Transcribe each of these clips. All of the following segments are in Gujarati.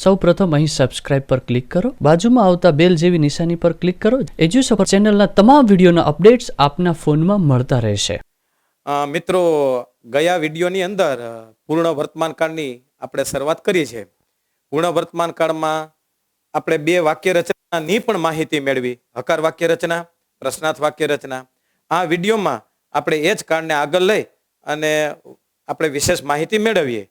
સૌપ્રથમ અહીં સબસ્ક્રાઇબ પર ક્લિક કરો, બાજુમાં આવતા બેલ જેવી નિશાની પર ક્લિક કરો. એજ્યુસફર ચેનલના તમામ વિડીયોના અપડેટ્સ આપના ફોનમાં મળતા રહેશે. મિત્રો, ગયા વિડીયોની અંદર પૂર્ણ વર્તમાન કાળની આપણે શરૂઆત કરી છે. પૂર્ણ વર્તમાન કાળમાં આપણે બે વાક્ય રચનાની પણ માહિતી મેળવી, હકાર વાક્ય રચના, પ્રશ્નાર્થ વાક્ય રચના. આ વિડીયોમાં આપણે એ જ કાળને આગળ લઈ અને આપણે વિશેષ માહિતી મેળવીએ.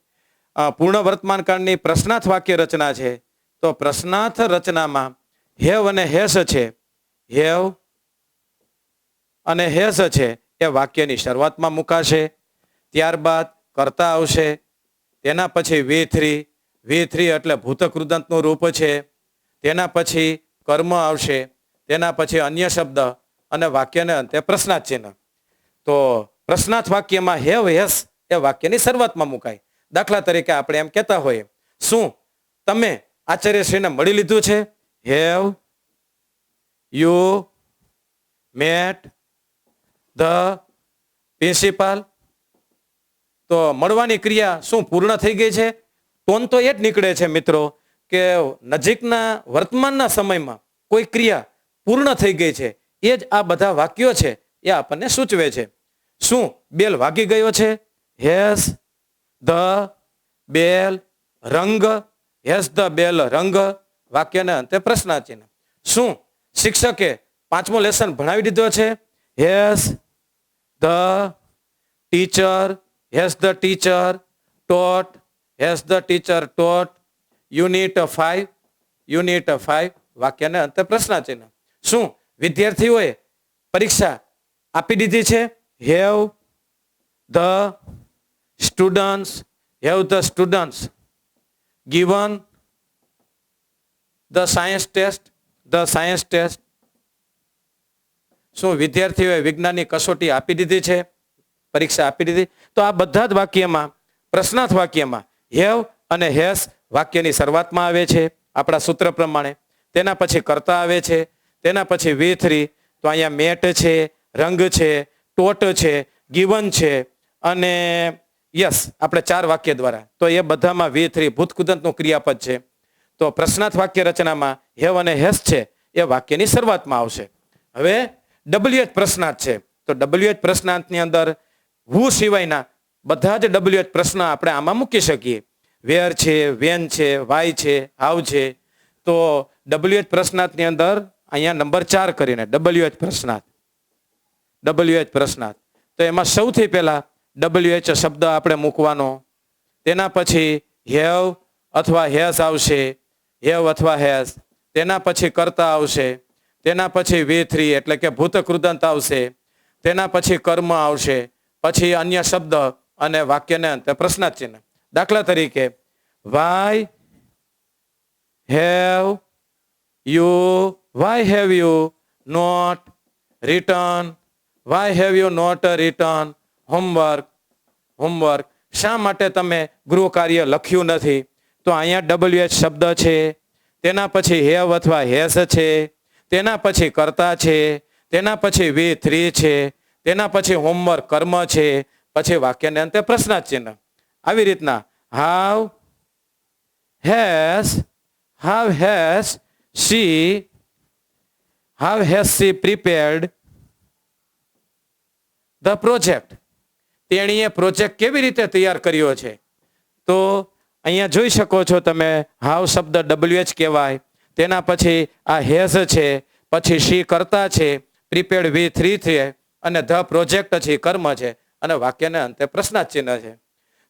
પૂર્ણ વર્તમાન કાળની પ્રશ્નાર્થ વાક્ય રચના છે. તો પ્રશ્નાર્થ રચનામાં હેવ અને હેસ છે. હેવ અને હેસ છે એ વાક્યની શરૂઆતમાં મુકાશે, ત્યારબાદ કર્તા આવશે, તેના પછી V3 એટલે ભૂતકૃદંતનું રૂપ છે, તેના પછી કર્મ આવશે, તેના પછી અન્ય શબ્દ અને વાક્યને અંતે પ્રશ્નાર્થ ચિહ્ન. તો પ્રશ્નાર્થ વાક્યમાં હેવ હેસ એ વાક્યની શરૂઆતમાં મુકાય. દાખલા તરીકે આપણે એમ કહેતા હોઈએ, શું તમે આચાર્યશ્રીને મળી લીધું છે? Have you met the principal? તો મળવાની ક્રિયા શું પૂર્ણ થઈ ગઈ છે? ટોન તો એ જ નીકળે છે મિત્રો કે નજીકના વર્તમાનના સમયમાં કોઈ ક્રિયા પૂર્ણ થઈ ગઈ છે. એ જ આ બધા વાક્યો છે એ આપણને સૂચવે છે. શું બેલ વાગી ગયો છે? હેસ ધ બેલ રંગ? હેસ ધ બેલ રંગ? વાક્યને અંતે પ્રશ્નાર્થ ચિહ્ન. શું શિક્ષકે 5મો લેસન ભણાવી દીધો છે? Has the teacher taught? Has the teacher taught unit 5? વાક્યને અંતે પ્રશ્નાર્થ ચિહ્ન. શું વિદ્યાર્થીઓએ પરીક્ષા આપી દીધી છે? Have the students given the science test? શું વિદ્યાર્થીઓએ વિજ્ઞાનની કસોટી આપી દીધી છે? પરીક્ષા આપી દીધી? તો આ બધા જ વાક્યમાં, પ્રશ્નાર્થ વાક્યમાં હેવ અને હેસ વાક્યની શરૂઆતમાં આવે છે આપણા સૂત્ર પ્રમાણે. તેના પછી કર્તા આવે છે, તેના પછી V3. તો અહીંયા મેટ છે, રંગ છે, ટોટ છે, ગિવન છે અને યસ આપણે 4 વાક્ય દ્વારા. તો એ બધામાં V3 ભૂતકૃદંતનું ક્રિયાપદ છે. તો પ્રશ્નાર્થ વાક્ય રચનામાં હેવ અને હેસ છે એ વાક્યની શરૂઆતમાં આવશે. હવે WH પ્રશ્નાર્થ છે. તો WH પ્રશ્નાર્થની અંદર હુ સિવાયના બધા જ WH પ્રશ્ન આપણે આમાં મૂકી શકીએ. વેર છે, વેન છે, વાય છે, હાઉ છે. તો WH પ્રશ્નાર્થની અંદર અહીંયા નંબર 4 કરીને WH પ્રશ્નાર્થ. તો એમાં સૌથી પહેલા WH શબ્દ આપણે મૂકવાનો. તેના પછી હેવ અથવા હેસ આવશે, હેવ અથવા હેસ. તેના પછી કર્તા આવશે, તેના પછી V3 એટલે કે ભૂતકૃદંત આવશે, તેના પછી કર્મ આવશે, પછી અન્ય શબ્દ અને વાક્યને અંતે પ્રશ્નાર્થ ચિહ્ન. દાખલા તરીકે why have you not return? Why have you not return homework? શા માટે તમે ગૃહ કાર્ય લખ્યું નથી? તો અહીંયા WH શબ્દ છે, તેના પછી હેવ અથવા હેસ છે, તેના પછી કર્તા છે, તેના પછી V3 છે, તેના પછી હોમવર્ક કર્મ છે, પછી વાક્યને અંતે પ્રશ્નાર્થ ચિહ્ન. આવી રીતના હાવ હેસ શી પ્રિપેર્ડ ધ પ્રોજેક્ટ? તેણીએ પ્રોજેક્ટ કેવી રીતે તૈયાર કર્યો છે? તો અહીંયા જોઈ શકો છો તમે, હાવ શબ્દ WH કહેવાય, તેના પછી આ હેઝ છે, પછી શી કર્તા છે, પ્રિપેર્ડ V3 છે અને ધ પ્રોજેક્ટ છે કર્મ છે અને વાક્યને અંતે પ્રશ્નાર્થ ચિહ્ન છે.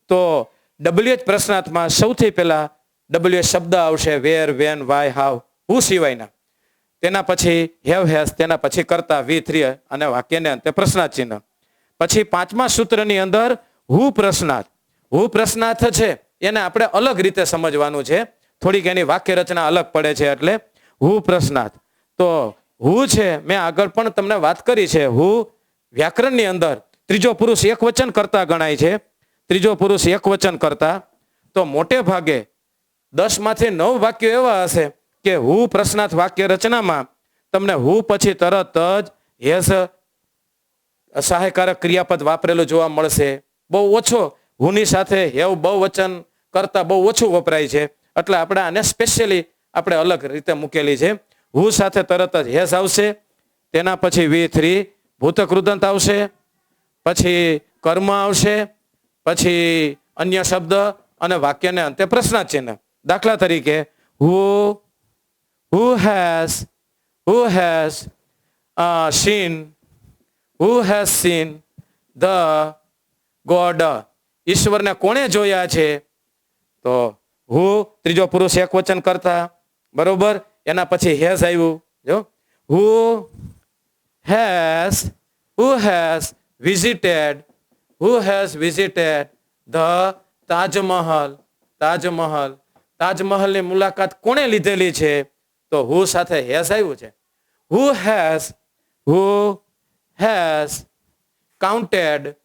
તો WH પ્રશ્નાર્થમાં સૌથી પહેલા WH શબ્દ આવશે, વેર, વેન, વાય, હાવ, હુ સિવાયના. તેના પછી હેવ હેસ, તેના પછી કર્તા V3 અને વાક્યને અંતે પ્રશ્નાર્થ ચિહ્ન. પછી 5મા સૂત્રની અંદર હુ પ્રશ્નાર્થ છે એને આપણે અલગ રીતે સમજવાનું છે. થોડીક એની વાક્ય રચના અલગ પડે છે એટલે હુ પ્રશ્નાર્થ. તો હુ છે મેં આગળ પણ તમને વાત કરી છે. હુ વ્યાકરણની અંદર ત્રીજો પુરુષ એકવચન કરતા ગણાય છે. ત્રીજો પુરુષ એકવચન કરતા. તો મોટે ભાગે 10 માંથી 9 વાક્યો એવા હશે કે હુ પ્રશ્નાર્થ વાક્ય રચનામાં તમને હુ પછી તરત જ હેસ સહાયકારક ક્રિયાપદ વાપરેલું જોવા મળશે. બહુ ઓછો હુની સાથે હેવ બહુવચન કરતા બહુ ઓછું વપરાય છે. એટલે આપણે આને સ્પેશિયલી આપણે અલગ રીતે મૂકેલી છે. હુ સાથે તરત જ હેઝ આવશે, તેના પછી V3 ભૂતકૃદંત આવશે, પછી કર્મ આવશે, પછી અન્ય શબ્દ અને વાક્યને અંતે પ્રશ્નાર્થ ચિહ્ન. દાખલા તરીકે who has seen the God. ઈશ્વરને કોણે જોયા છે? તો હુ ત્રીજો પુરુષ એકવચન કરતા, બરોબર. એના પછી હેઝ આવ્યું. જો who has visited the તાજમહલની મુલાકાત કોણે લીધેલી છે? તો હુ સાથે હેઝ આવ્યું છે. who has counted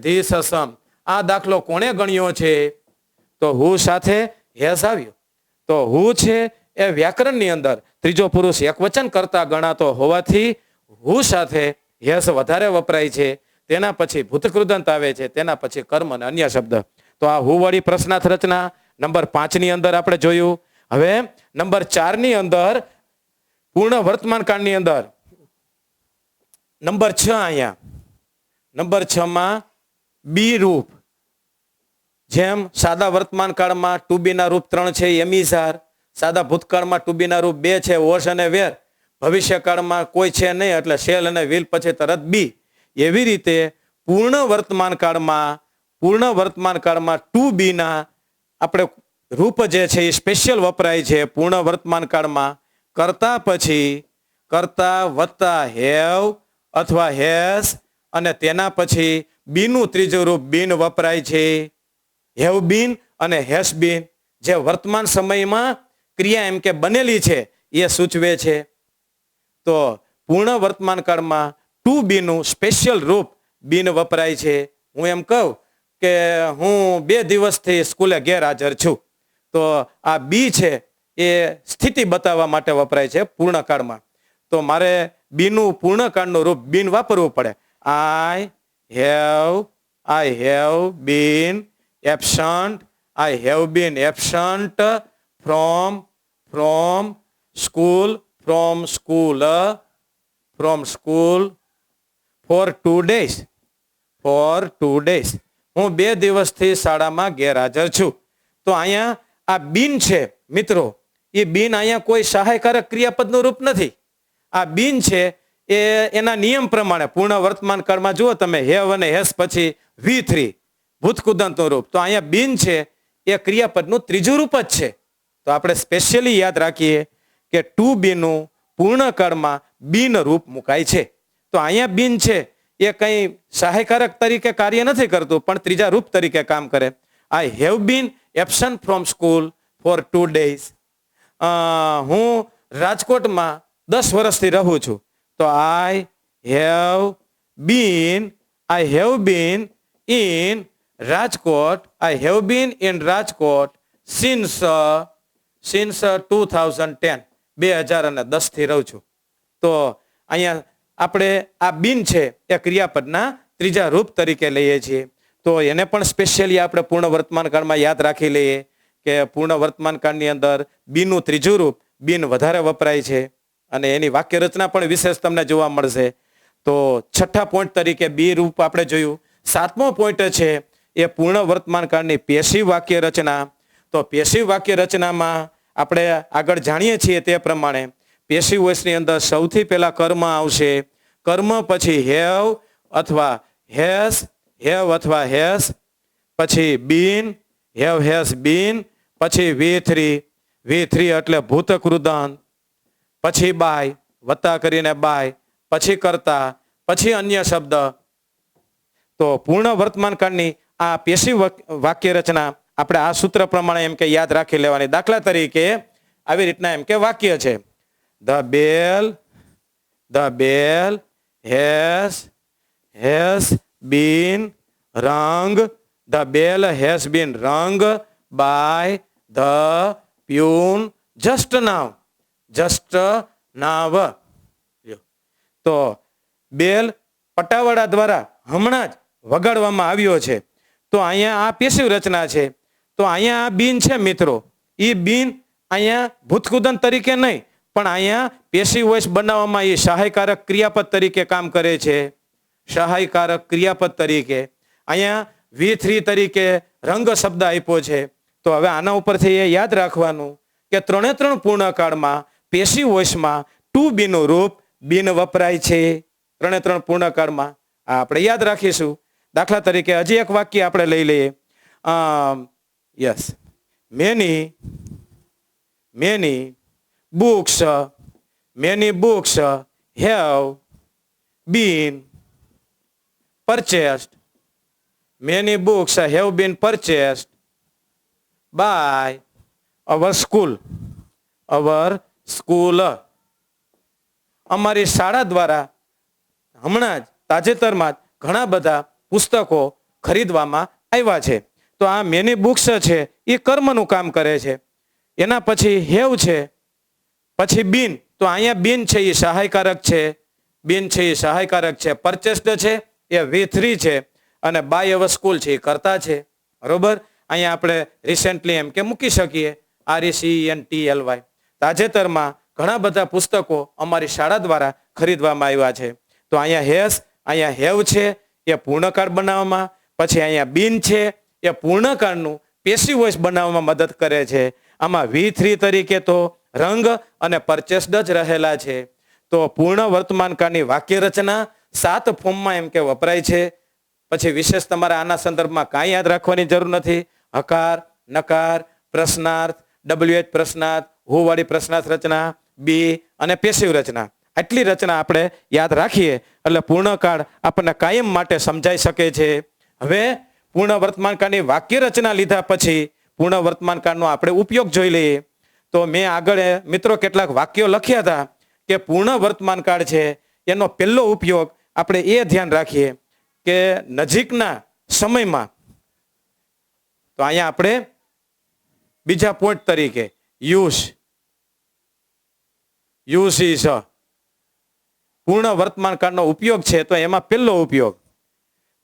this sum. આ દાખલો કોણે ગણ્યો છે? તો હુ સાથે હેઝ આવ્યું. તો હુ છે એ વ્યાકરણની અંદર ત્રીજો પુરુષ એકવચન કરતા ગણાતો હોવાથી હુ સાથે હેઝ વધારે વપરાય છે. તેના પછી ભૂતકૃદંત આવે છે, તેના પછી કર્મ અને અન્ય શબ્દ. તો આ હુ વાળી પ્રશ્નાર્થ રચના નંબર 5 ની અંદર આપણે જોયું. હવે નંબર 4 ની અંદર પૂર્ણ વર્તમાન કાળની અંદર નંબર 6 અહીંયા નંબર 6 માં બી રૂપ. જેમ સાદા વર્તમાન કાળમાં ટુ બી ના રૂપ 3 છે, એમિઝાર. સાદા ભૂતકાળમાં ટુ બી ના રૂપ 2 છે, વોશ અને વેર. ભવિષ્ય કાળમાં કોઈ છે નહીં એટલે શેલ અને વિલ પછી તરત બી. એવી રીતે પૂર્ણ વર્તમાન કાળમાં ટુ બી ના આપણે રૂપ જે છે એ સ્પેશિયલ વપરાય છે. પૂર્ણ વર્તમાન કાળમાં કરતા પછી કરતા વત્તા હેવ અથવા હેઝ અને તેના પછી બીનું ત્રીજું રૂપ બીન વપરાય છે. હેવ બીન અને હેઝ બીન જે વર્તમાન સમયમાં ક્રિયા એમ કે બનેલી છે એ સૂચવે છે. તો પૂર્ણ વર્તમાન કાળમાં ટુ બીનું સ્પેશિયલ રૂપ બીન વપરાય છે. હું એમ કહું કે હું 2 દિવસથી સ્કૂલે ગેરહાજર છું, તો આ બી છે એ સ્થિતિ બતાવવા માટે વપરાય છે પૂર્ણકાળમાં. તો મારે બીનું પૂર્ણકાળનું રૂપ બીન વાપરવું પડે. I have been absent from school four 2 days. હું 2 દિવસથી શાળામાં ગેરહાજર છું. તો અહીંયા આ બીન છે મિત્રો, એ બીન અહીંયા કોઈ સહાયકારક ક્રિયાપદનું રૂપ નથી. આ બીન છે એ એના નિયમ પ્રમાણે પૂર્ણ વર્તમાન કાળમાં જુઓ તમે હેવ અને હેસ પછી V3 ભૂતકૃદંતનું રૂપ. તો અહીંયા બીન છે એ ક્રિયાપદનું ત્રીજું રૂપ જ છે. તો આપણે સ્પેશિયલી યાદ રાખીએ કે ટુ બીનું પૂર્ણકાળમાં બીન રૂપ મુકાય છે. તો અહીંયા બીન છે એ કંઈ સહાયકારક તરીકે કાર્ય નથી કરતું, પણ ત્રીજા રૂપ તરીકે કામ કરે. I have been absent from school four 2 days. હું રાજકોટમાં 10 વર્ષથી રહું છું. તો I have been in Rajkot since 2010 થી રહું છું. તો અહીંયા આપણે આ બીન છે એ ક્રિયાપદના ત્રીજા રૂપ તરીકે લઈએ છીએ. તો એને પણ સ્પેશિયલી આપણે પૂર્ણ વર્તમાન કાળમાં યાદ રાખી લઈએ કે પૂર્ણ વર્તમાન કાળની અંદર બીનું ત્રીજું રૂપ બીન વધારે વપરાય છે અને એની વાક્ય રચના પણ વિશેષ તમને જોવા મળશે. તો 6થા પોઈન્ટ તરીકે બી રૂપ આપણે જોયું. 7મો પોઈન્ટ છે એ પૂર્ણ વર્તમાન કાળની પેશિવ વાક્ય રચના. તો પેશિવ વાક્ય રચનામાં આપણે આગળ જાણીએ છીએ તે પ્રમાણે પેશિવ વોઇસની અંદર સૌથી પહેલા કર્મ આવશે. કર્મ પછી હેવ અથવા હેઝ, પછી બીન, હેઝ બીન, પછી V3 એટલે ભૂતકૃદંત, પછી બાય વત્તા કરીને બાય, પછી કરતા, પછી અન્ય શબ્દ. તો પૂર્ણ વર્તમાન કાળની આ પેશિવ વાક્ય રચના આપણે આ સૂત્ર પ્રમાણે એમ કે યાદ રાખી લેવાની. દાખલા તરીકે આવી રીતના એમ કે વાક્ય છે, The bell has been rung. The bell has been rung by the peon just now. તો બેલ પટાવાળા દ્વારા હમણાં જ વગાડવામાં આવ્યો છે. તો અહીંયા આ પેશિવ રચના છે. તો અહીંયા આ બિન છે મિત્રો, એ બિન અહીંયા ભૂતકૃદંત તરીકે નહીં, પણ અહીંયા પેસિવ વોઇસ બનાવવામાં એ સહાયકારક ક્રિયાપદ તરીકે કામ કરે છે. સહાયકારક ક્રિયાપદ તરીકે અહીંયા V3 તરીકે રંગ શબ્દ આપ્યો છે. તો હવે આના ઉપરથી એ યાદ રાખવાનું કે 3 પૂર્ણકાળમાં પેસિવ વોઇસમાં ટુ બી નું રૂપ બિન વપરાય છે. 3 પૂર્ણકાળમાં આ આપણે યાદ રાખીશું. દાખલા તરીકે હજી એક વાક્ય આપણે લઈ લઈએ. Yes, many books have been purchased. Many books have been purchased by our school. અમારી શાળા દ્વારા હમણાં જ તાજેતરમાં જ ઘણા બધા પુસ્તકો ખરીદવામાં આવ્યા છે. તો આ મેની બુક્સ છે એ કર્મનું કામ કરે છે. એના પછી હેવ છે, પછી બિન. તો અહીંયા બિન છે એ સહાયકારક છે, પરચેસ્ડ છે એ V3 છે, અને બાય અવર સ્કૂલ છે એ કર્તા છે. બરોબર, અહીંયા આપણે રિસેન્ટલી એમ કે મૂકી શકીએ RECENTLY. તાજેતરમાં ઘણા બધા પુસ્તકો અમારી શાળા દ્વારા ખરીદવામાં આવ્યા છે. તો અહીંયા હેસ, અહીંયા હેવ છે એ પૂર્ણકાળ બનાવવામાં, પછી અહીંયા બિન છે એ પૂર્ણકાળનું પેસિવ વોઇસ બનાવવામાં મદદ કરે છે. આમાં V3 તરીકે તો રંગ અને પરચેસ્ડ જ રહેલા છે. તો પૂર્ણ વર્તમાનકાળની વાક્ય રચના 7 ફોર્મમાં એમ કે વપરાય છે. પછી વિશેષ તમારે આના સંદર્ભમાં કાંઈ યાદ રાખવાની જરૂર નથી. હકાર, નકાર, પ્રશ્નાર્થ, WH પ્રશ્નાર્થ, હુ વાળી પ્રશ્નાર્થ રચના, બી અને પેસિવ રચના, આટલી રચના આપણે યાદ રાખીએ એટલે પૂર્ણકાળ આપણને કાયમ માટે સમજાઈ શકે છે. હવે પૂર્ણ વર્તમાનકાળની વાક્ય રચના લીધા પછી પૂર્ણ વર્તમાનકાળનો આપણે ઉપયોગ જોઈ લઈએ. તો મેં આગળ મિત્રો કેટલાક વાક્યો લખ્યા હતા કે પૂર્ણ વર્તમાનકાળ છે એનો પહેલો ઉપયોગ આપણે એ ધ્યાન રાખીએ કે નજીકના સમયમાં. તો અહીંયા આપણે બીજા પોઈન્ટ તરીકે યુઝ ઇઝ પૂર્ણ વર્તમાનકાળનો ઉપયોગ છે. તો એમાં પહેલો ઉપયોગ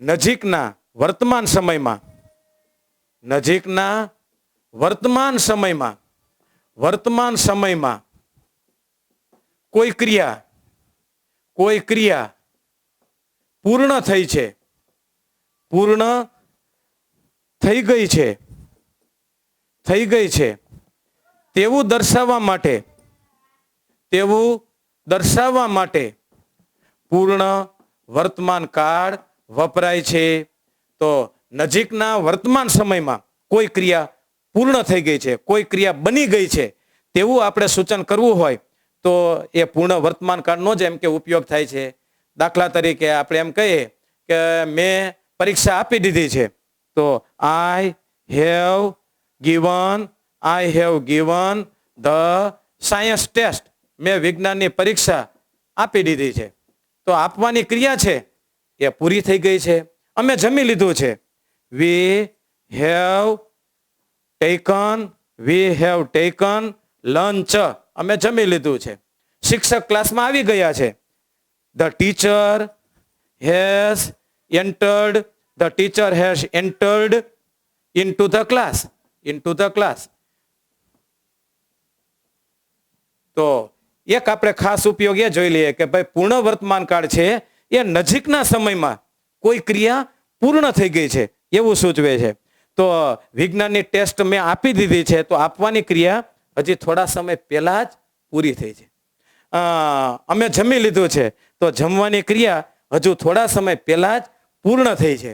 નજીકના વર્તમાન સમયમાં, વર્તમાન સમયમાં કોઈ ક્રિયા પૂર્ણ થઈ છે, પૂર્ણ થઈ ગઈ છે તેવું દર્શાવવા માટે પૂર્ણ વર્તમાન કાળ વપરાય છે. તો નજીકના વર્તમાન સમયમાં કોઈ ક્રિયા પૂર્ણ થઈ ગઈ છે, કોઈ ક્રિયા બની ગઈ છે તેવું આપણે સૂચન કરવું હોય તો એ પૂર્ણ વર્તમાન કાળનો જ એમ કે ઉપયોગ થાય છે. દાખલા તરીકે આપણે એમ કહીએ કે મેં પરીક્ષા આપી દીધી છે. તો I have given the science test. મેં વિજ્ઞાનની પરીક્ષા આપી દીધી છે. તો આપવાની ક્રિયા છે એ પૂરી થઈ ગઈ છે. અમે જમી લીધું છે. We have taken lunch. અમે જમી લીધું છે. શિક્ષક ક્લાસમાં આવી ગયા છે. The teacher has entered into the class. તો એક આપણે ખાસ ઉપયોગ એ જોઈ લઈએ કે ભાઈ પૂર્ણ વર્તમાન કાળ છે એ નજીકના સમયમાં કોઈ ક્રિયા પૂર્ણ થઈ ગઈ છે એવું સૂચવે છે. તો વિજ્ઞાનની ટેસ્ટ મેં આપી દીધી છે, તો આપવાની ક્રિયા હજી થોડા સમય પહેલા જ પૂરી થઈ છે. અમે જમી લીધું છે, તો જમવાની ક્રિયા હજુ થોડા સમય પહેલા જ પૂર્ણ થઈ છે.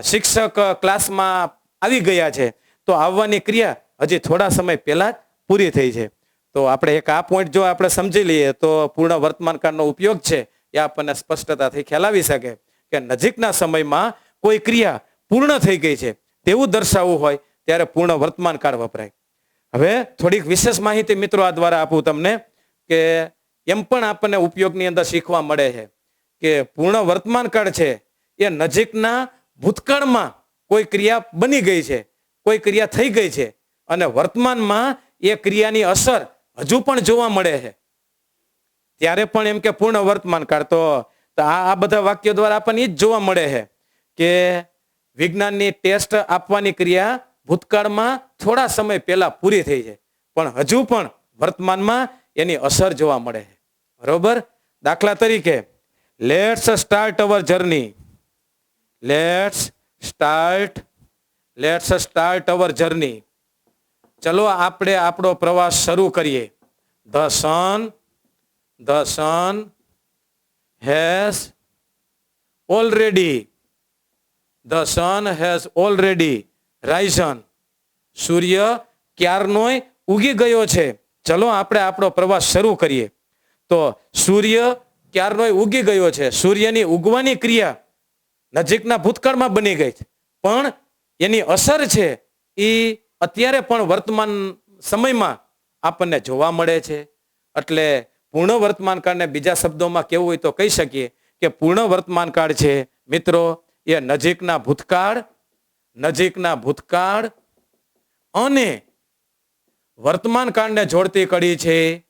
શિક્ષક ક્લાસમાં આવી ગયા છે, તો આવવાની ક્રિયા હજી થોડા સમય પહેલા જ પૂરી થઈ છે. તો આપણે એક આ પોઈન્ટ જો આપણે સમજી લઈએ તો પૂર્ણ વર્તમાન કાળનો ઉપયોગ છે એ આપણને સ્પષ્ટતાથી ખ્યાલ આવી શકે કે નજીકના સમયમાં કોઈ ક્રિયા પૂર્ણ થઈ ગઈ છે તેવું દર્શાવવું હોય ત્યારે પૂર્ણ વર્તમાન કાળ વપરાય. હવે થોડીક વિશેષ માહિતી મિત્રો આ દ્વારા આપું તમને કે એમ પણ આપણને ઉપયોગની અંદર શીખવા મળે છે કે પૂર્ણ વર્તમાન કાળ છે એ નજીકના ભૂતકાળમાં કોઈ ક્રિયા બની ગઈ છે, કોઈ ક્રિયા થઈ ગઈ છે અને વર્તમાનમાં એ ક્રિયાની અસર હજુ પણ જોવા મળે છે ત્યારે પણ એમ કે પૂર્ણ વર્તમાન કાળ. તો આ બધા વાક્યો દ્વારા આપણને એ જ જોવા મળે છે કે વિજ્ઞાનની ટેસ્ટ આપવાની ક્રિયા ભૂતકાળમાં થોડા સમય પહેલા પૂરી થઈ છે, પણ હજુ પણ વર્તમાનમાં એની અસર જોવા મળે છે. બરોબર? દાખલા તરીકે, let's start our journey. Let's start our journey. ચલો આપણે આપણો પ્રવાસ શરૂ કરીએ. The sun has already risen. સૂર્ય ક્યારનોય ઉગી ગયો છે. ચલો આપણે આપણો પ્રવાસ શરૂ કરીએ. તો સૂર્ય ક્યારનોય ઉગી ગયો છે. સૂર્યની ઉગવાની ક્રિયા નજીકના ભૂતકાળમાં બની ગઈ છે, પણ એની અસર છે એ અત્યારે પણ વર્તમાન સમયમાં આપણને જોવા મળે છે. એટલે પૂર્ણ વર્તમાન કાળને બીજા શબ્દોમાં કેવું હોય તો કહી શકીએ કે પૂર્ણ વર્તમાન કાળ છે મિત્રો એ નજીકના ભૂતકાળ અને વર્તમાન કાળને જોડતી કડી છે.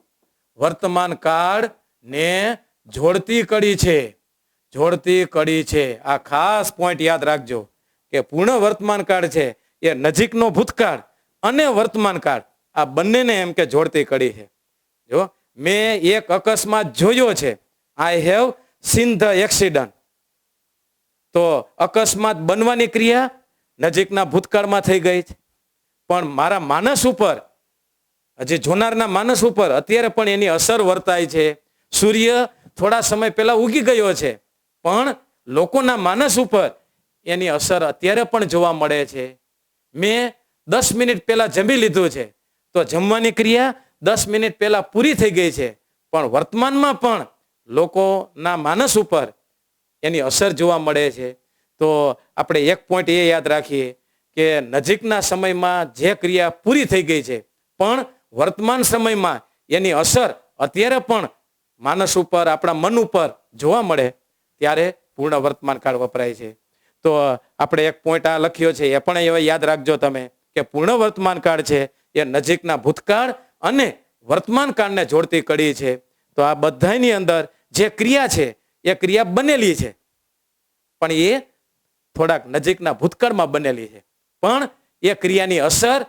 વર્તમાન કાળને જોડતી કડી છે. આ ખાસ પોઈન્ટ યાદ રાખજો કે પૂર્ણ વર્તમાન કાળ છે એ નજીકનો ભૂતકાળ અને વર્તમાન કાળ આ બંનેને એમ કે જોડતી કડી છે. જો મેં એક અકસ્માત જોયો છે. I have seen the accident. તો અકસ્માત બનવાની ક્રિયા નજીકના ભૂતકાળમાં થઈ ગઈ છે, પણ મારા માનસ ઉપર, હજી જોનારના માનસ ઉપર અત્યારે પણ એની અસર વર્તાય છે. સૂર્ય થોડા સમય પહેલા ઉગી ગયો છે, પણ લોકોના માનસ ઉપર એની અસર અત્યારે પણ જોવા મળે છે. મેં 10 મિનિટ પહેલા જમી લીધું છે, તો જમવાની ક્રિયા 10 મિનિટ પહેલા પૂરી થઈ ગઈ છે, પણ વર્તમાનમાં પણ લોકોના માનસ ઉપર એની અસર જોવા મળે છે. તો આપણે એક પોઈન્ટ એ યાદ રાખીએ કે નજીકના સમયમાં જે ક્રિયા પૂરી થઈ ગઈ છે, પણ વર્તમાન સમયમાં એની અસર અત્યારે પણ માનસ ઉપર, આપણા મન ઉપર જોવા મળે, ત્યારે પૂર્ણ વર્તમાન કાળ વપરાય છે. તો આપણે એક પોઈન્ટ આ લખ્યો છે, એ પણ હવે યાદ રાખજો તમે કે પૂર્ણ વર્તમાન કાળ છે એ નજીકના ભૂતકાળ અને વર્તમાન કાળને જોડતી કડી છે. તો આ બધાની અંદર જે ક્રિયા છે એ ક્રિયા બનેલી છે, પણ એ થોડાક નજીકના ભૂતકાળમાં બનેલી છે, પણ એ ક્રિયાની અસર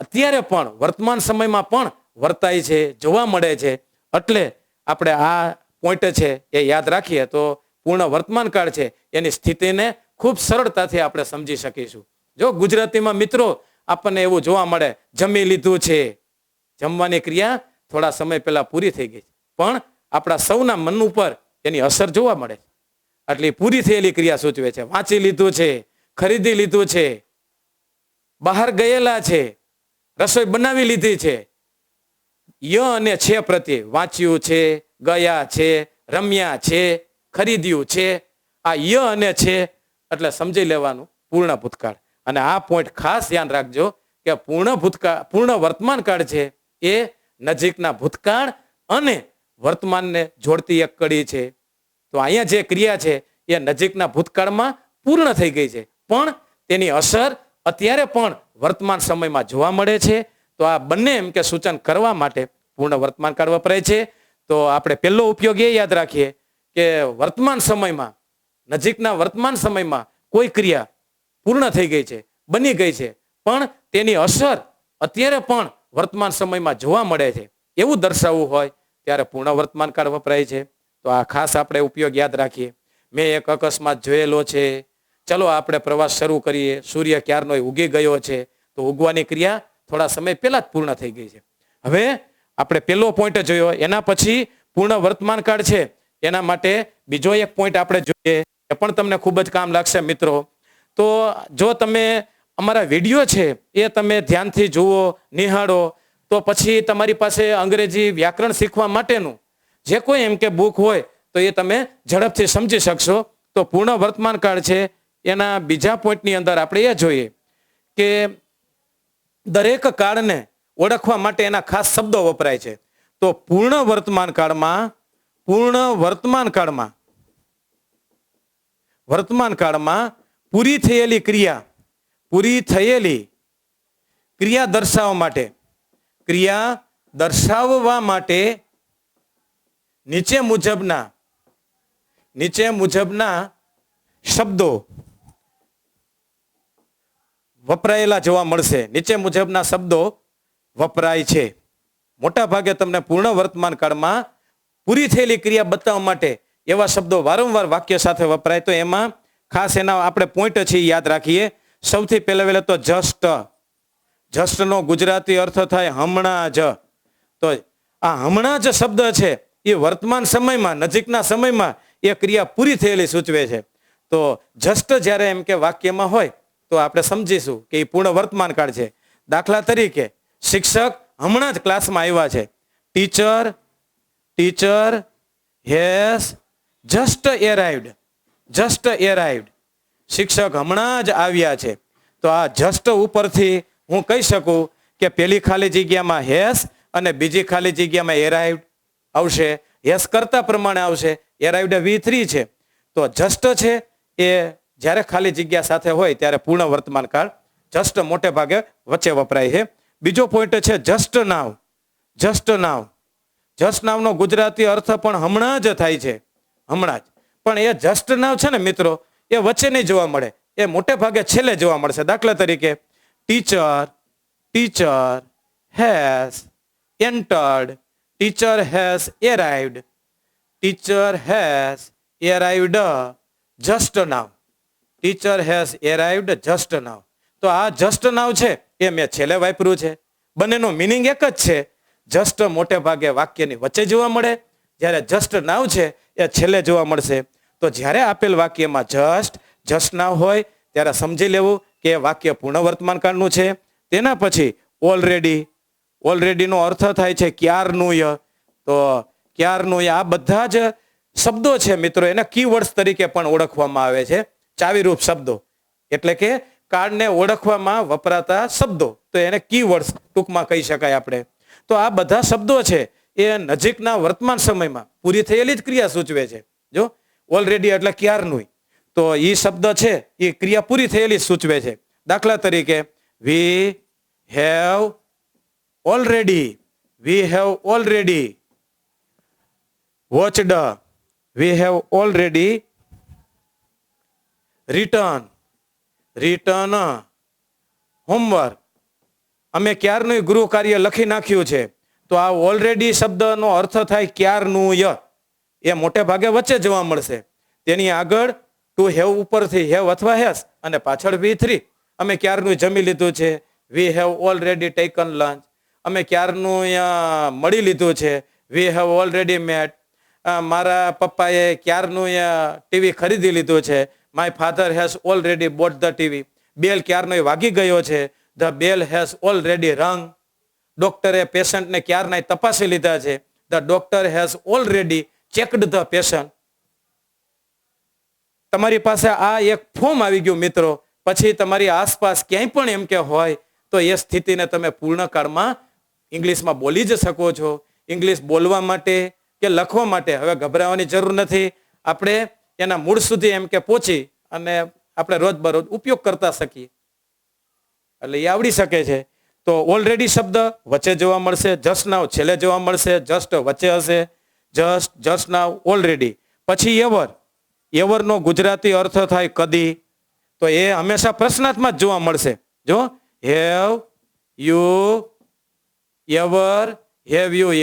અત્યારે પણ વર્તમાન સમયમાં પણ વર્તાય છે, જોવા મળે છે. એટલે આપણે આ પોઈન્ટ છે એ યાદ રાખીએ તો પૂર્ણ વર્તમાન કાળ છે એની સ્થિતિને ખૂબ સરળતાથી આપણે સમજી શકીશું. જો ગુજરાતીમાં મિત્રો આપણને એવું જોવા મળે, જમી લીધું છે, જમવાની ક્રિયા થોડા સમય પહેલા પૂરી થઈ ગઈ છે, પણ આપણા સૌના મન ઉપર એની અસર જોવા મળે છે. એટલે પૂરી થયેલી ક્રિયા સૂચવે છે. વાંચી લીધું છે, ખરીદી લીધું છે, બહાર ગયેલા છે, રસોઈ બનાવી લીધી છે. ય અને છે પ્રત્યે વાંચ્યું છે, ગયા છે, રમ્યા છે, ખરીદ્યું છે. આ ય અને છે એટલે સમજી લેવાનું પૂર્ણ ભૂતકાળ. અને આ પોઈન્ટ ખાસ ધ્યાન રાખજો કે પૂર્ણ વર્તમાન કાળ છે એ નજીકના ભૂતકાળ અને વર્તમાનને જોડતી એક કડી છે. તો અહીંયા જે ક્રિયા છે એ નજીકના ભૂતકાળમાં પૂર્ણ થઈ ગઈ છે, પણ તેની અસર અત્યારે પણ વર્તમાન સમયમાં જોવા મળે છે. તો આ બંને એમ કે સૂચન કરવા માટે પૂર્ણ વર્તમાન કાળ વપરાય છે. તો આપણે પહેલો ઉપયોગ એ યાદ રાખીએ કે વર્તમાન સમયમાં, નજીકના વર્તમાન સમયમાં કોઈ ક્રિયા પૂર્ણ થઈ ગઈ છે, બની ગઈ છે, પણ તેની અસર અત્યારે પણ વર્તમાન સમયમાં જોવા મળે છે, એવું દર્શાવવું હોય ત્યારે પૂર્ણ વર્તમાન કાળ વપરાય છે. તો આ ખાસ આપણે ઉપયોગ યાદ રાખીએ. મેં એક અકસ્માત જોયેલો છે. ચલો આપણે પ્રવાસ શરૂ કરીએ. સૂર્ય ક્યારનો ઉગી ગયો છે, તો ઉગવાની ક્રિયા થોડા સમય પહેલા જ પૂર્ણ થઈ ગઈ છે. હવે આપણે પહેલો પોઈન્ટ જોયો, એના પછી પૂર્ણ વર્તમાન કાળ છે એના માટે બીજો એક પોઈન્ટ આપણે જોઈએ, એ પણ તમને ખૂબ જ કામ લાગશે મિત્રો. તો જો તમે અમારા વિડીયો છે એ તમે ધ્યાનથી જુઓ, નિહાળો, તો પછી તમારી પાસે અંગ્રેજી વ્યાકરણ શીખવા માટેનું જે કોઈ એમ કે બુક હોય તો એ તમે ઝડપથી સમજી શકશો. તો પૂર્ણ વર્તમાન કાળ છે એના બીજા પોઈન્ટની અંદર આપણે એ જોઈએ કે દરેક કાળને ઓળખવા માટે એના ખાસ શબ્દો વપરાય છે. તો પૂર્ણ વર્તમાન કાળમાં પૂરી થયેલી ક્રિયા દર્શાવવા માટે નીચે મુજબના વપરાયેલા જોવા મળશે. નીચે મુજબના શબ્દો વપરાય છે. મોટા ભાગે તમને પૂર્ણ વર્તમાન કાળમાં પૂરી થયેલી ક્રિયા બતાવવા માટે એવા શબ્દો વારંવાર વાક્ય સાથે વપરાય. તો એમાં ખાસ એના આપણે પોઈન્ટ છે યાદ રાખીએ. સૌથી પહેલા તો જસ્ટ. જસ્ટનો ગુજરાતી અર્થ થાય હમણાં જ. તો આ હમણાં જ શબ્દ છે એ વર્તમાન સમયમાં, નજીકના સમયમાં એ ક્રિયા પૂરી થયેલી સૂચવે છે. તો જસ્ટ જ્યારે એમ કે વાક્યમાં હોય તો આપણે સમજીશું કે એ પૂર્ણ વર્તમાન કાળ છે. દાખલા તરીકે શિક્ષક હમણાં જ ક્લાસમાં આવ્યા છે. Teacher has just arrived. Just arrived. શિક્ષક હમણાં જ આવ્યા છે. તો આ જસ્ટ ઉપરથી હું કહી શકું કે પેલી ખાલી જગ્યામાં હેઝ અને બીજી ખાલી જગ્યામાં એરાઇવ્ડ આવશે. હેઝ કરતા પ્રમાણે આવશે. એરાઇવ્ડ V3 છે. તો જસ્ટ છે એ જ્યારે ખાલી જગ્યા સાથે હોય ત્યારે પૂર્ણ વર્તમાન કાળ જસ્ટ મોટે ભાગે વચ્ચે વપરાય છે. બીજો પોઈન્ટ છે જસ્ટ નાવ. જસ્ટ નાવ. જસ્ટ નાવનો ગુજરાતી અર્થ પણ હમણાં જ થાય છે. હમણાં જ. પણ એ જસ્ટ નાવ છે ને મિત્રો, એ વચ્ચે નહીં જોવા મળે. એ મોટે ભાગે છેલ્લે જોવા મળશે. દાખલા તરીકે teacher has entered. Teacher has arrived. Teacher has arrived just now. Teacher has arrived just now. તો આ just now છે એ મેં છેલ્લે વાપર્યું છે. બંનેનો મિનિંગ એક જ છે. જસ્ટ મોટે ભાગે વાક્યની વચ્ચે જોવા મળે, જ્યારે જસ્ટ નાવ છે એ છેલ્લે જોવા મળશે. તો જ્યારે આપેલ વાક્યમાં જસ્ટ નાવ હોય ત્યારે સમજી લેવું કે એ વાક્ય પૂર્ણ વર્તમાન કાળનું છે. તેના પછી ઓલરેડી નો અર્થ થાય છે ક્યારનું. તો ક્યારનું આ બધા જ શબ્દો છે મિત્રો, એને કીવર્ડ્સ તરીકે પણ ઓળખવામાં આવે છે. ચાવીરૂપ શબ્દો એટલે કે કાળને ઓળખવામાં વપરાતા શબ્દો. તો એને કીવર્ડ્સ ટૂંકમાં કહી શકાય આપણે. તો આ બધા શબ્દો છે એ નજીકના વર્તમાન સમયમાં પૂરી થયેલી જ ક્રિયા સૂચવે છે. જો ઓલરેડી એટલે ક્યારનું, તો એ શબ્દ છે એ ક્રિયા પૂરી થયેલી જ સૂચવે છે. દાખલા તરીકે we have already watched. We have already written homework. અમે ક્યારનું ગૃહ કાર્ય લખી નાખ્યું છે. તો આ ઓલરેડી શબ્દનો અર્થ થાય ક્યારનું. એ મોટે ભાગે વચ્ચે જોવા મળશે. તેની આગળ ટુ હેવ ઉપરથી હેવ અથવા હેસ અને પાછળ V3. અમે ક્યારનું જમી લીધું છે. We have already taken lunch. અમે ક્યારનું મળી લીધું છે. We have already met. મારા પપ્પાએ ક્યારનું ટીવી ખરીદી લીધું છે. My father has already bought the TV. બેલ ક્યારનો વાગી ગયો છે. The bell has already rung. ડોક્ટરે પેશન્ટને ક્યારના તપાસી લીધા છે. The doctor has already checked the patient. તમારી પાસે આ એક ફોર્મ આવી ગયું મિત્રો. પછી તમારી આસપાસ ક્યાંય પણ એમ કે હોય તો એ સ્થિતિને તમે પૂર્ણ કાળમાં ઇંગ્લિશમાં બોલી જ શકો છો. ઇંગ્લિશ બોલવા માટે કે લખવા માટે હવે ગભરાવાની જરૂર નથી. આપણે એના મૂળ સુધી એમ કે પહોંચી અને આપણે રોજબરોજ ઉપયોગ કરતા શકીએ. એટલે એ આવડી શકે છે. તો ઓલરેડી શબ્દ વચ્ચે જોવા મળશે. જસ્ટ નાવ છેલ્લે જોવા મળશે. જસ્ટ વચ્ચે હશે. જસ્ટ નાવ ઓલરેડી. પછી એવરનો ગુજરાતી અર્થ થાય કદી. તો એ હંમેશા પ્રશ્નાર્થમાં જ જોવા મળશે. જો have you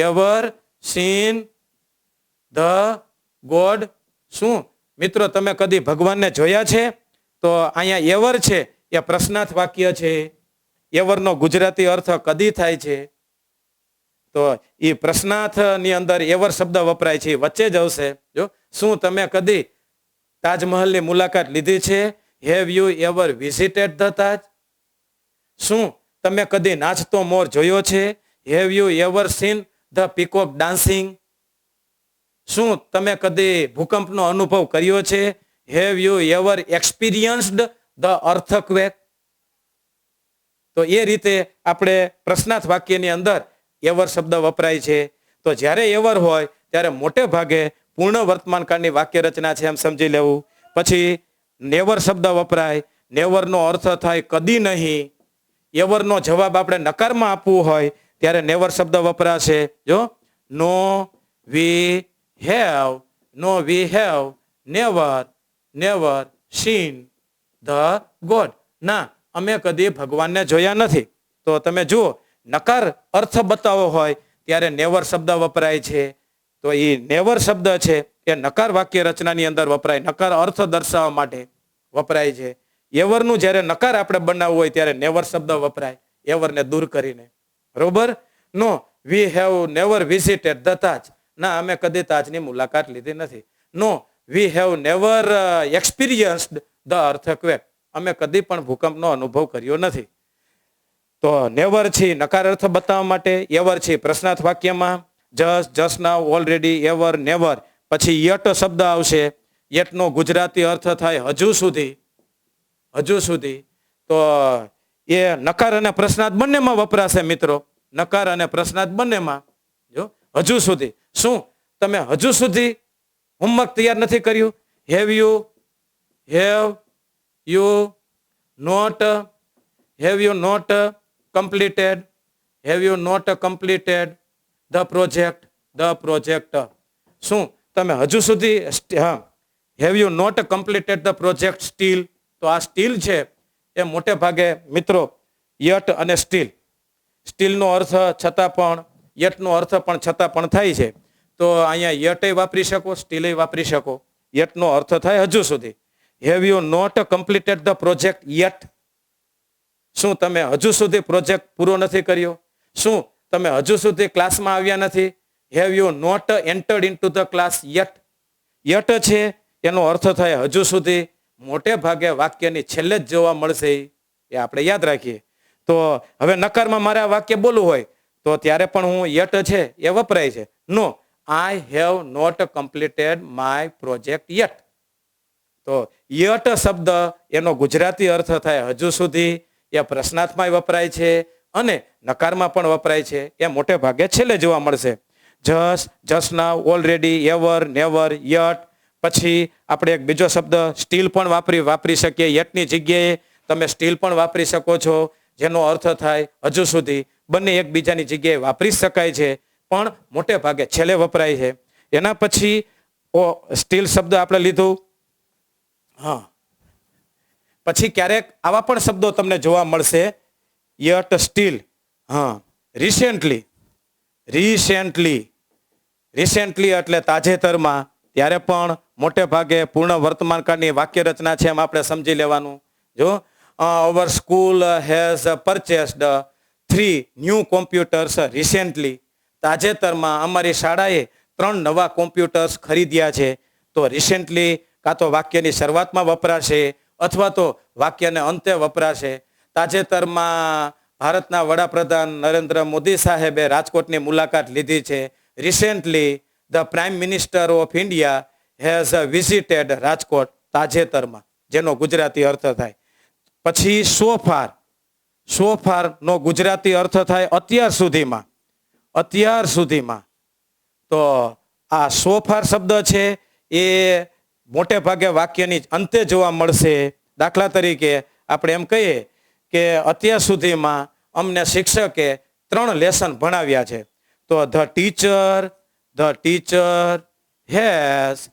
ever seen the God. શું મિત્રો તમે કદી ભગવાનને જોયા છે? તો અહીંયા એવર છે એ પ્રશ્નાર્થ વાક્ય છે. એવરનો ગુજરાતી અર્થ કદી થાય છે. તો એ પ્રશ્નાર્થ ની અંદર એવર શબ્દ વપરાય છે, વચ્ચે જ આવશે. જો શું તમે કદી તાજમહલની મુલાકાત લીધી છે? Have you ever visited the Taj? શું તમે કદી નાચતો મોર જોયો છે? Have you ever seen the peacock dancing? શું તમે કદી ભૂકંપનો અનુભવ કર્યો છે? Have you ever experienced the earthquake? તો એ રીતે આપણે પ્રશ્નાર્થ વાક્યની અંદર એવર શબ્દ વપરાય છે. તો જ્યારે એવર હોય ત્યારે મોટે ભાગે પૂર્ણ વર્તમાન કાળની વાક્ય રચના છે એમ સમજી લેવું. પછી નેવર શબ્દ વપરાય. નેવરનો અર્થ થાય કદી નહીં. એવરનો જવાબ આપણે નકારમાં આપવું હોય ત્યારે નેવર શબ્દ વપરાશે. જો no we have never seen the god. ના, અમે કદી ભગવાનને જોયા નથી. તો તમે જુઓ, નકાર અર્થ બતાવવો હોય ત્યારે નેવર શબ્દ વપરાય છે. તો એ નેવર શબ્દ છે એ નકાર વાક્ય રચનાની અંદર વપરાય, નકાર અર્થ દર્શાવવા માટે વપરાય છે. એવરનું જ્યારે નકાર આપણે બનાવવું હોય ત્યારે નેવર શબ્દ વપરાય, એવરને દૂર કરીને. બરોબર? No, we have never visited the Taj. ના, અમે કદી તાજની મુલાકાત લીધી નથી. No, we have never experienced the earthquake. અમે કદી પણ ભૂકંપનો અનુભવ કર્યો નથી. તો નેવર છે નકાર અર્થ બતાવવા માટે, એવર છે પ્રશ્નાર્થ વાક્યમાં, just now, already, ever, never. પછી યટ શબ્દ આવશે. યટનો ગુજરાતી અર્થ થાય હજુ સુધી. હજુ સુધી. તો એ નકાર અને પ્રશ્નાર્થ બંનેમાં વપરાશે મિત્રો. નકાર અને પ્રશ્નાર્થ બંનેમાં. જો હજુ સુધી, શું તમે હજુ સુધી હોમવર્ક તૈયાર નથી કર્યું? Have you not completed the project? શું તમે હજુ સુધી, have you not completed the project still? તો આ સ્ટીલ છે એ મોટે ભાગે મિત્રો યટ અને સ્ટીલનો અર્થ છતાં પણ, યટનો અર્થ પણ છતાં પણ થાય છે. તો અહીંયા યટે વાપરી શકો, સ્ટીલે વાપરી શકો. યટનો અર્થ થાય હજુ સુધી. Have you not completed the project yet? શું તમે હજુ સુધી પ્રોજેક્ટ પૂરો નથી કર્યો? શું તમે હજુ સુધી ક્લાસમાં આવ્યા નથી? Have you not entered into the class yet? Yet છે એનો અર્થ થાય હજુ સુધી. મોટે ભાગે વાક્યની છેલ્લે જ જોવા મળશે, એ આપણે યાદ રાખીએ. તો હવે નકારમાં મારે આ વાક્ય બોલવું હોય તો ત્યારે પણ હું યટ છે એ વપરાય છે. No, I have not completed my project yet. તો યટ શબ્દ એનો ગુજરાતી અર્થ થાય હજુ સુધી. એ પ્રશ્નાર્થમાં વપરાય છે અને નકારમાં પણ વપરાય છે. એ મોટે ભાગે છેલ્લે જોવા મળશે. Just now, already, ever, never, yet. પછી આપણે એક બીજો શબ્દ સ્ટીલ પણ વાપરી શકીએ. યટની જગ્યાએ તમે સ્ટીલ પણ વાપરી શકો છો, જેનો અર્થ થાય હજુ સુધી. બંને એકબીજાની જગ્યાએ વાપરી શકાય છે, પણ મોટે ભાગે છેલ્લે વપરાય છે. એના પછી સ્ટીલ શબ્દ આપણે લીધું. હા, પછી ક્યારેક આવા પણ શબ્દો તમને જોવા મળશે, યટ, સ્ટીલ. હા, રિસેન્ટલી એટલે તાજેતરમાં. ત્યારે પણ મોટે ભાગે પૂર્ણ વર્તમાન કાળની વાક્ય રચના છે, એમ આપણે સમજી લેવાનું. જો our school has purchased 3 new computers recently. તાજેતરમાં અમારી શાળાએ 3 નવા કોમ્પ્યુટર્સ ખરીદ્યા છે. તો રિસેન્ટલી કાં તો વાક્યની શરૂઆતમાં વપરાશે અથવા તો વાક્યને અંતે વપરાશે. તાજેતરમાં ભારતના વડાપ્રધાન નરેન્દ્ર મોદી સાહેબે રાજકોટની મુલાકાત લીધી છે. Recently the prime minister of India has visited Rajkot. તાજેતરમાં, જેનો ગુજરાતી અર્થ થાય. પછી સોફાર નો ગુજરાતી અર્થ થાય અત્યાર સુધીમાં. તો આ સોફાર શબ્દ છે એ મોટે ભાગે વાક્યની અંતે જોવા મળશે. દાખલા તરીકે આપણે એમ કહીએ કે અત્યાર સુધીમાં અમને શિક્ષકે 3 લેસન ભણાવ્યા છે. તો the teacher has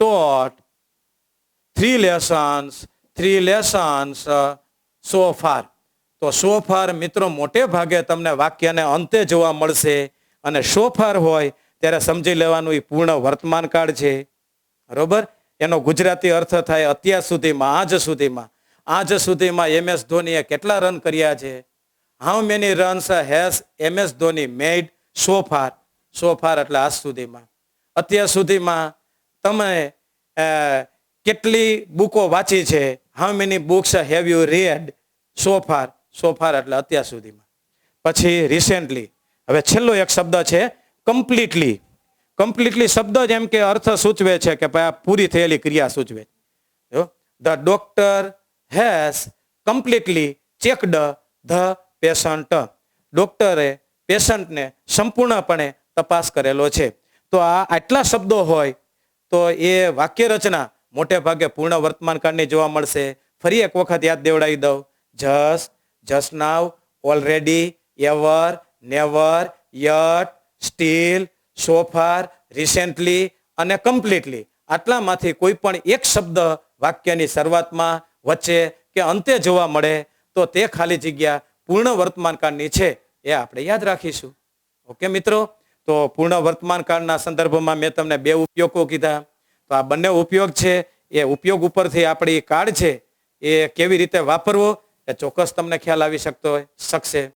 taught 3 lessons so far. તો so far મિત્રો મોટે ભાગે તમને વાક્યને અંતે જોવા મળશે. અને so far હોય ત્યારે સમજી લેવાનું એ પૂર્ણ વર્તમાન કાળ છે. બરોબર? એનો ગુજરાતી અર્થ થાય અત્યાર સુધીમાં, આજ સુધીમાં MS ધોનીએ કેટલા રન કર્યા છે? How many runs has MS Dhoni made so far? so far એટલે આજ સુધીમાં. અત્યાર સુધીમાં તમે કેટલી બુકો વાંચી છે? How many books have you read so far? so far એટલે અત્યાર સુધીમાં. પછી રિસેન્ટલી. હવે છેલ્લો એક શબ્દ છે કમ્પ્લીટલી. શબ્દ જ એમ કે અર્થ સૂચવે છે કે ભાઈ આ પૂરી થયેલી ક્રિયા સૂચવે. The doctor has completely checked the patient. ડોક્ટરે પેશન્ટને સંપૂર્ણપણે તપાસ કરેલો છે. તો આ આટલા શબ્દો હોય તો એ વાક્ય રચના મોટે ભાગે પૂર્ણ વર્તમાન કાળની જોવા મળશે. ફરી એક વખત યાદ દેવડાવી દઉં. Just now, already, ever, never, yet, still, so far, recently અને કમ્પ્લીટલી. આટલામાંથી કોઈ પણ એક શબ્દ વાક્યની શરૂઆતમાં, વચ્ચે કે અંતે જોવા મળે તો તે ખાલી જગ્યા પૂર્ણ વર્તમાન કાળની છે એ આપણે યાદ રાખીશું. ઓકે મિત્રો, તો પૂર્ણ વર્તમાન કાળના સંદર્ભમાં મેં તમને બે ઉપયોગો કીધા. તો આ બંને ઉપયોગ છે એ ઉપયોગ ઉપરથી આપણી કાળ છે એ કેવી રીતે વાપરવો એ ચોક્કસ તમને ખ્યાલ આવી શકશે.